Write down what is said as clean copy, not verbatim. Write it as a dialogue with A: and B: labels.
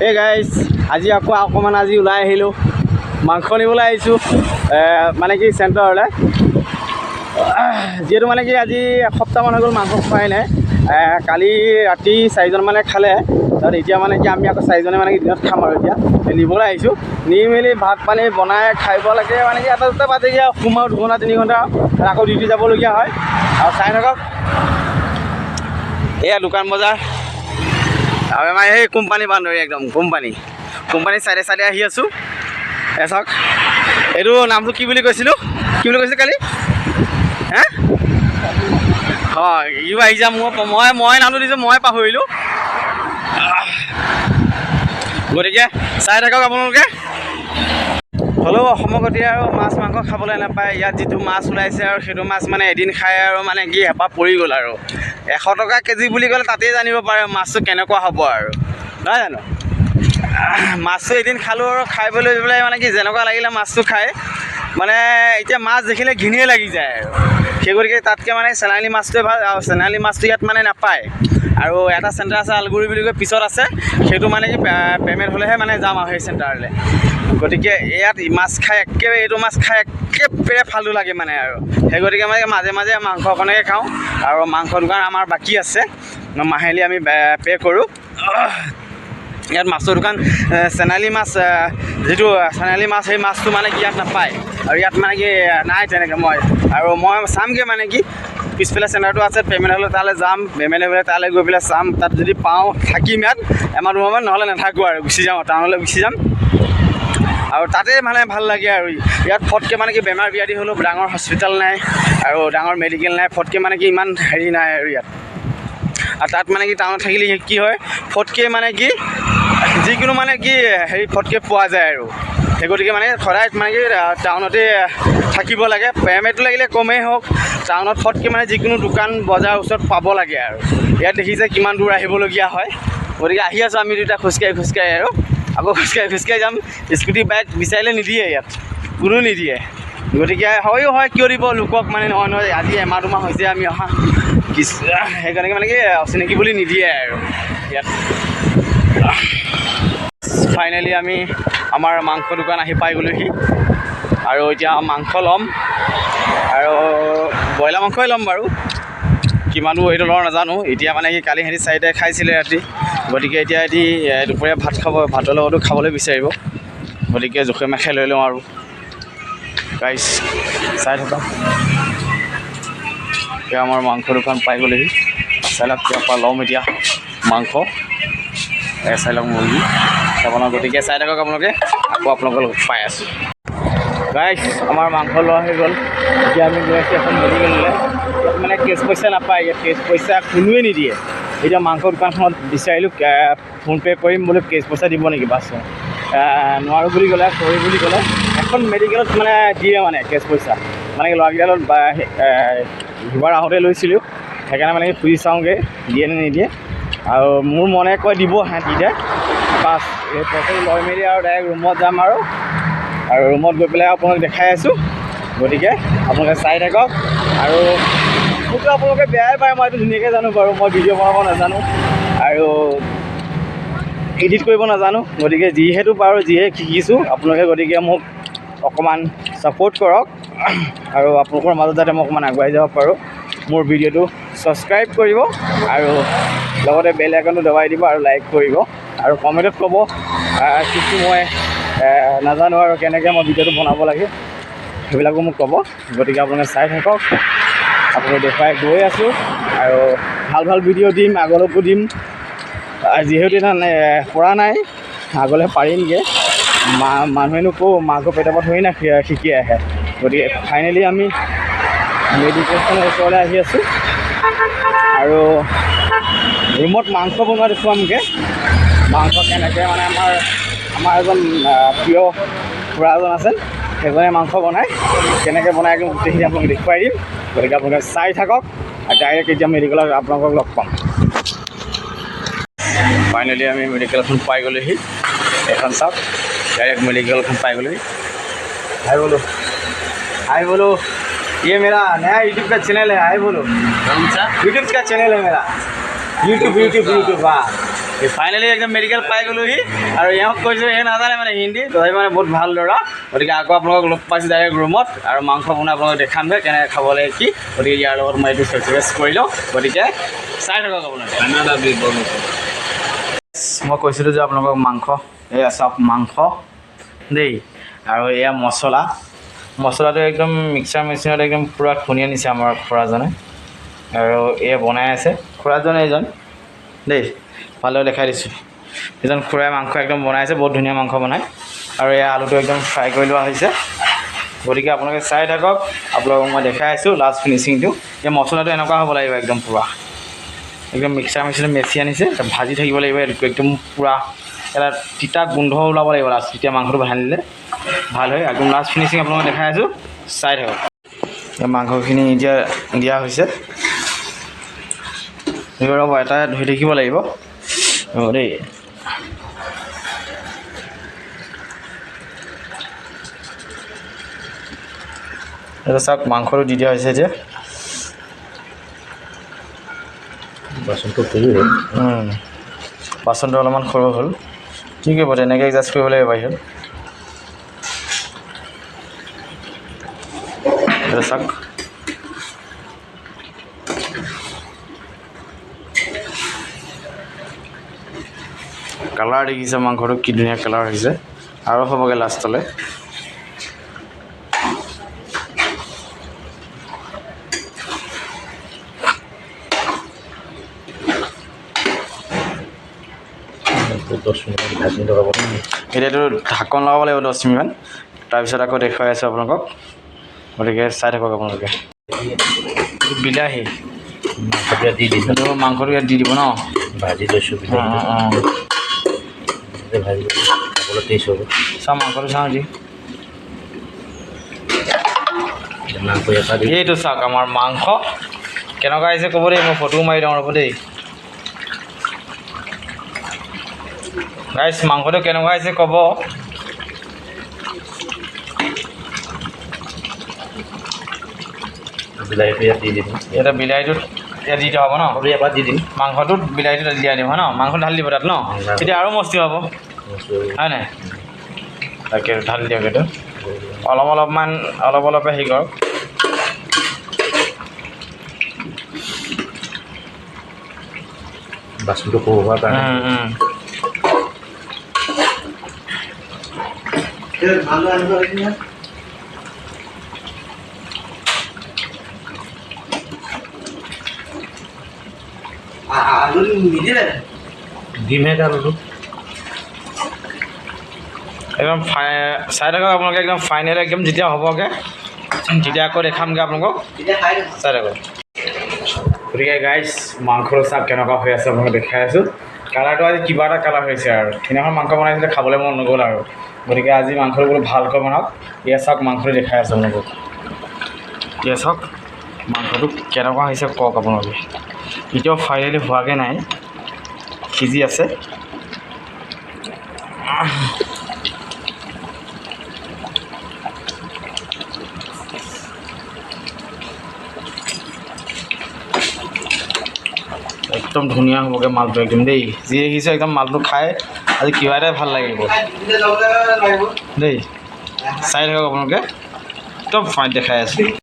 A: এই গাইজ আজি আকৌ অকণমান আজি ওলাই আহিলোঁ, মাংস নিবলৈ আহিছোঁ মানে কি চেণ্টাৰলৈ। যিহেতু মানে কি আজি এসপ্তাহমান হৈ গ'ল মাংস খোৱাই নাই। কালি ৰাতি 4জন মানে খালে, তাৰপিছত এতিয়া মানে কি আমি আকৌ 4জনে মানে কি দিনত খাম আৰু এতিয়া নিবলৈ আহিছোঁ। নি মেলি ভাত পানী বনাই খাব লাগে মানে কি এটা 2টা বাজেগৈ আৰু সোমাও 2 ঘণ্টা 3 ঘণ্টা আকৌ ডিউটি যাবলগীয়া হয়। আৰু চাই থাকক এয়া দোকান বজাৰ আৰু আমাৰ এই কোম্পানী বান্ধৰি একদম কোম্পানী চাইডে আহি আছোঁ। চাওক এইটো নামটো কি বুলি কৈছিলোঁ কালি হে হয় ইও আহি যাম মই নামটো দিছোঁ, মই পাহৰিলোঁ। গতিকে চাই থাকক আপোনালোকে। হ'লেও অসমৰ গতি আৰু মাছ মাংস খাবলৈ নাপায়। ইয়াত যিটো মাছ ওলাইছে আৰু সেইটো মাছ মানে এদিন খাই আৰু মানে কি হেঁপাহ পৰি গ'ল আৰু 100 টকা কেজি বুলি ক'লে তাতেই জানিব পাৰে মাছটো কেনেকুৱা হ'ব আৰু নহয় জানো। মাছটো এদিন খালোঁ আৰু খাই পেলাই মানে কি যেনেকুৱা লাগিলে মাছটো খাই মানে এতিয়া মাছ দেখিলে ঘিনেই লাগি যায় আৰু সেই গতিকে তাতকৈ মানে চেনালি মাছটোৱে ভাল। আৰু চেনালি মাছটো ইয়াত মানে নাপায়। আৰু এটা চেণ্টাৰ আছে আলগুৰি বুলি কৈ পিছত আছে, সেইটো মানে কি পে'মেণ্ট হ'লেহে মানে যাম আৰু সেই চেণ্টাৰলৈ। গতিকে ইয়াত মাছ খাই একেবাৰে এইটো মাছ খাই একেবাৰে ফাল্টু লাগে মানে আৰু সেই গতিকে মানে মাজে মাজে মাংস অকণকে খাওঁ। আৰু মাংস দোকান আমাৰ বাকী আছে, মাহিলী আমি পে' কৰোঁ। ইয়াত মাছৰ দোকান চেনালি মাছ যিটো চেনালি মাছ সেই মাছটো মানে কি ইয়াত নাপায়। আৰু ইয়াত মানে কি নাই তেনেকৈ মই চামগৈ মানে কি পিছফালে চেণ্টাৰটো আছে, পে'মেণ্ট হ'লে তালৈ যাম, পে'মেণ্ট হ'লে তালৈ গৈ পেলাই চাম। তাত যদি পাওঁ থাকিম ইয়াত এমাহ 2 মাহমান, নহ'লে নাথাকোঁ আৰু গুচি যাম, টাউনলৈ গুচি যাম। আৰু তাতে মানে ভাল লাগে আৰু ইয়াত ফটকৈ মানে কি বেমাৰ ব্যাধি হ'লেও ডাঙৰ হস্পিটেল নাই আৰু ডাঙৰ মেডিকেল নাই, ফটকৈ মানে কি ইমান হেৰি নাই আৰু ইয়াত। আৰু তাত মানে কি টাউনত থাকিলে কি হয় ফটকৈ মানে কি যিকোনো মানে কি হেৰি ফটকৈ পোৱা যায় আৰু সেই গতিকে মানে সদায় মানে কি টাউনতে থাকিব লাগে। পে'মেণ্টটো লাগিলে কমেই হওক, টাউনত ফটকৈ মানে যিকোনো দোকান বজাৰ ওচৰত পাব লাগে আৰু ইয়াত দেখিছে কিমান দূৰ আহিবলগীয়া হয়। গতিকে আহি আছোঁ আমি দুটা খোজকাঢ়ি আৰু আকৌ খোজকাঢ়ি যাম। স্কুটি বাইক বিচাৰিলে নিদিয়ে, ইয়াত কোনো নিদিয়ে। গতিকে হয় কিয় দিব লোকক মানে নহয় আজি এমাহ 2 মাহ হৈছে আমি অহা সেইকাৰণে মানে কি অচিনাকি বুলি নিদিয়ে আৰু ইয়াত। ফাইনেলি আমি আমাৰ মাংস দোকান আহি পাই গ'লোহি আৰু এতিয়া মাংস ল'ম আৰু ব্ৰইলাৰ মাংসই ল'ম বাৰু। কিমান দূৰ সেইটো লওঁ নাজানো। এতিয়া মানে কি কালি সিহঁতি 4টাই খাইছিলে ৰাতি, গতিকে এতিয়া দুপৰীয়া ভাত খাব, ভাতৰ লগতো খাবলৈ বিচাৰিব। গতিকে জোখে মাখে লৈ লওঁ আৰু গাইছ চাই থকা। এতিয়া আমাৰ মাংস দোকান পাই গ'লেহি। চাই লওক ইয়াৰ পৰা ল'ম এতিয়া মাংস, চাই লওক মুৰ্গী আপোনাৰ। গতিকে চাই থাকক আপোনালোকে, আকৌ আপোনালোকৰ লগত পাই আছোঁ। গাইছ আমাৰ মাংস লোৱা হৈ গ'ল। এতিয়া আমি গৈ আছোঁ এখন মেডিকেললৈ। ইয়াত মানে কেছ পইচা নাপায়, ইয়াত কেছ পইচা কোনোৱে নিদিয়ে। এতিয়া মাংস দোকানখনত বিচাৰিলোঁ ফোনপে' কৰিম বোলো, কেছ পইচা দিব নেকি বাছ নোৱাৰোঁ বুলি ক'লে, চৰি বুলি ক'লে। এখন মেডিকেলত মানে দিয়ে মানে কেছ পইচা মানে ল'ৰাকেইটালত সিবাৰ আহোঁতে লৈছিলোঁ, সেইকাৰণে মানে খুজি চাওঁগৈ দিয়ে নে নিদিয়ে। আৰু মোৰ মনে কয় দিব সিহঁতিতে বাছ এই পইচাটো লৈ মেলি আৰু ডাইৰেক্ট ৰুমত যাম আৰু ৰুমত গৈ পেলাই আপোনালোক দেখাই আছোঁ। গতিকে আপোনালোকে চাই থাকক। আৰু মোকতো আপোনালোকে বেয়াই পায়, মই এইটো ধুনীয়াকৈ জানো বাৰু। মই ভিডিঅ' বনাব নাজানো আৰু এডিট কৰিব নাজানো। গতিকে যিহেতু পাৰোঁ, যিহে শিকিছোঁ আপোনালোকে, গতিকে মোক অকণমান ছাপোৰ্ট কৰক আৰু আপোনালোকৰ মাজত যাতে মই অকণমান আগুৱাই যাব পাৰোঁ। মোৰ ভিডিঅ'টো ছাবস্ক্ৰাইব কৰিব আৰু লগতে বেল আইকনটো দবাই দিব আৰু লাইক কৰিব আৰু কমেণ্টত ক'ব কিছু মই নাজানো আৰু কেনেকৈ মই ভিডিঅ'টো বনাব লাগে সেইবিলাকো মোক ক'ব। গতিকে আপোনালোকে চাই থাকক, আপোনালোকে দেখুৱাই গৈ আছোঁ আৰু ভাল ভিডিঅ' দিম, আগলৈকো দিম। যিহেতু এটা পৰা নাই, আগলৈ পাৰিমগৈ। মানুহেনো মাংস পেটৰ পৰা থৈ না শিকি আহে। গতিকে ফাইনেলি আমি মেডিকেলখনৰ ওচৰলৈ আহি আছোঁ আৰু ৰুমত মাংস বনোৱা দেখুৱামগৈ। মাংস কেনেকৈ মানে আমাৰ এজন প্ৰিয় খুৰা এজন আছে, সেইজনে মাংস বনায়, কেনেকৈ বনাই একদম গোটেইখিনি আপোনাক দেখুৱাই দিম। গতিকে আপোনালোকে চাই থাকক আৰু ডাইৰেক্ট এতিয়া মেডিকেলত আপোনালোকক লগ পাম। ফাইনেলি আমি মেডিকেলখন পাই গ'লোহি। এখন চাওক, डायरेक्ट मेडिकल पाई गई। हाय बोलो ये मेरा नया यूट्यूब का चैनल है। हाय बोलो। कौन सा यूट्यूब का चैनल है मेरा? यूट्यूब हाँ। ফাইনেলি একদম মেডিকেল পাই গ'লোহি আৰু এওঁক কৈছোঁ এই নাজানে মানে হিন্দী তথাপি মানে বহুত ভাল ল'ৰা গতিকে আকৌ আপোনালোকক লগ পাইছোঁ ডাইৰেক্ট ৰুমত আৰু মাংস বনাই আপোনালোকক দেখামগৈ কেনেকৈ খাব লাগে কি গতিকে ইয়াৰ লগত মই এইটো চেক্ৰিফাইচ কৰি লওঁ গতিকে চাই থাকক আপোনালোকে মই কৈছিলোঁ যে আপোনালোকক মাংস এয়া চাওক মাংস দেই আৰু এয়া মছলাটো একদম মিক্সাৰ মেচিনত একদম পূৰা খুন্দি আনিছে আমাৰ খুৰাজনে আৰু এয়া বনাই আছে খুৰাজনে এইজন দেই ভালদৰে দেখাই দিছোঁ এজন খুৰাই মাংস একদম বনাইছে বহুত ধুনীয়া মাংস বনায় আৰু এয়া আলুটো একদম ফ্ৰাই কৰি লোৱা হৈছে গতিকে আপোনালোকে চাই থাকক আপোনালোকক মই দেখাই আছোঁ লাষ্ট ফিনিচিংটো এই মছলাটো এনেকুৱা হ'ব লাগিব একদম পূৰা একদম মিক্সাৰ মেচিনত মেচি আনিছে ভাজি থাকিব লাগিব একদম পূৰা এটা তিতা গোন্ধ ওলাব লাগিব লাষ্ট তেতিয়া মাংসটো ভাজিলে ভাল হয় একদম লাষ্ট ফিনিচিং আপোনালোকক দেখাই আছোঁ চাই থাকক মাংসখিনি এতিয়া দিয়া হৈছে ৰ'ব এটা ধুই থাকিব লাগিব দেই এটা চাওক মাংসটো দি দিয়া হৈছে এতিয়া বাচনটো অলপমান সৰু হ'ল কি কৰিব তেনেকৈ এডজাষ্ট কৰিব লাগিব বাহিৰত এটা চাওক কালাৰ দেখিছে মাংসটো কি ধুনীয়া কালাৰ হৈছে আৰু হ'বগৈ লাষ্টলৈ এতিয়াতো ঢাকন লগাব লাগিব 10 মিনিটমান তাৰপিছত আকৌ দেখুৱাই আছোঁ আপোনালোকক গতিকে চাই থাকক আপোনালোকে বিলাহী মাংসটো ইয়াত দি দিব ন
B: ভাজি লৈছোঁ ভাজি খাবলৈ টেষ্ট হ'ব
A: চাওঁ মাংসটো চাওঁ দি
B: মাংস এটা দি
A: এইটো চাওক আমাৰ মাংস কেনেকুৱা আহিছে ক'ব দেই মই ফটো মাৰি দিওঁ ৰ'ব দেই গাইছ মাংসটো কেনেকুৱা আহিছে ক'ব
B: বিলাহীটো ইয়াত দি দিম
A: এতিয়া বিলাহীটোত ইয়াত দি দিয়া হ'ব ন
B: এবাৰ দি দিম
A: মাংসটোত বিলাহীটো দিয়া দিব হয় ন মাংস ঢালি দিব তাত ন তেতিয়া আৰু মস্তি হ'ব হয় নাই তাকে ঢালি দিয়ক এইটো অলপে হেৰি কৰক
B: বাচনটো সৰু হোৱাৰ কাৰণে ডিমহে আলুটো
A: একদম চাই থাকক আপোনালোকে একদম ফাইনেল একদম যেতিয়া হ'বগৈ তেতিয়া আকৌ দেখামগৈ আপোনালোকক চাই থাকক গতিকে গাইজ মাংসৰ চাপ কেনেকুৱা হৈ আছে আপোনালোকে দেখাই আছোঁ কালাৰটো আজি কিবা এটা কালাৰ হৈছে আৰু সেইদিনাখন মাংস বনাইছিলে খাবলৈ মন নগ'ল আৰু গতিকে আজি মাংসটো বোলো ভালকৈ বনাওক এয়া চাওক মাংসটো দেখাই আছোঁ আপোনালোকক এয়া চাওক মাংসটো কেনেকুৱা হৈছে কওক আপোনালোকে এতিয়াও ফাইনেলি হোৱাগৈ নাই সিজি আছে একদম ধুনীয়া হ'বগৈ মালটো একদম দেই যি দেখিছোঁ একদম মালটো খাই আজি কিবা এটাই ভাল লাগিব দেই চাই থাকক আপোনালোকে একদম ফাইন দেখাই আছোঁ